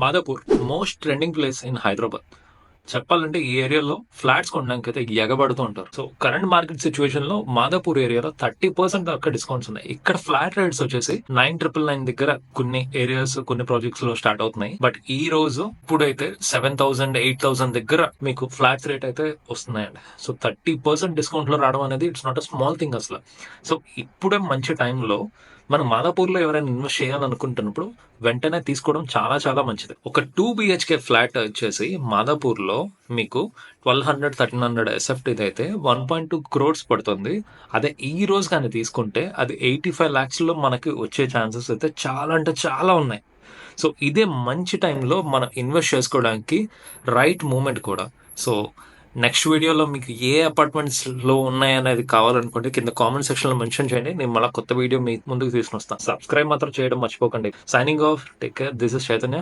Madhapur most trending place in Hyderabad. చెప్పాలంటే ఈ ఏరియాలో ఫ్లాట్స్ కొనడానికి అయితే ఎగబడుతూ ఉంటారు. సో కరెంట్ మార్కెట్ సిచ్యువేషన్ లో మాదాపూర్ ఏరియాలో 30% దాకా డిస్కౌంట్స్ ఉన్నాయి. ఇక్కడ ఫ్లాట్ రేట్స్ వచ్చేసి 9,999 దగ్గర కొన్ని ఏరియాస్ కొన్ని ప్రాజెక్ట్స్ లో స్టార్ట్ అవుతున్నాయి. బట్ ఈ రోజు ఇప్పుడైతే 7,000 8,000 దగ్గర మీకు ఫ్లాట్స్ రేట్ అయితే వస్తున్నాయండి. సో 30% డిస్కౌంట్ లో రావడం అనేది it's not a small thing అసలు. సో ఇప్పుడే మంచి టైంలో మనం మాదాపూర్ లో ఎవరైనా ఇన్వెస్ట్ చేయాలనుకుంటున్నప్పుడు వెంటనే తీసుకోవడం చాలా చాలా మంచిది. ఒక 2 బిహెచ్కే ఫ్లాట్ వచ్చేసి మాదాపూర్ లో మీకు 1,200 1,300 ఎస్ఎఫ్టీ అయితే 1.2 crores పడుతుంది. అదే ఈ రోజు కానీ తీసుకుంటే అది 85 lakhs లో మనకి వచ్చే ఛాన్సెస్ అయితే చాలా అంటే చాలా ఉన్నాయి. సో ఇదే మంచి టైంలో మనం ఇన్వెస్ట్ చేసుకోవడానికి రైట్ మూమెంట్ కూడా. సో నెక్స్ట్ వీడియోలో మీకు ఏ అపార్ట్మెంట్స్ లో ఉన్నాయనేది కావాలనుకుంటే కింద కామెంట్ సెక్షన్ లో మెన్షన్ చేయండి. నేను మళ్ళీ కొత్త వీడియో మీ ముందుకు తీసుకొస్తాను. సబ్స్క్రైబ్ మాత్రం చేయడం మర్చిపోకండి. Signing off, take care, this is Chaitanya.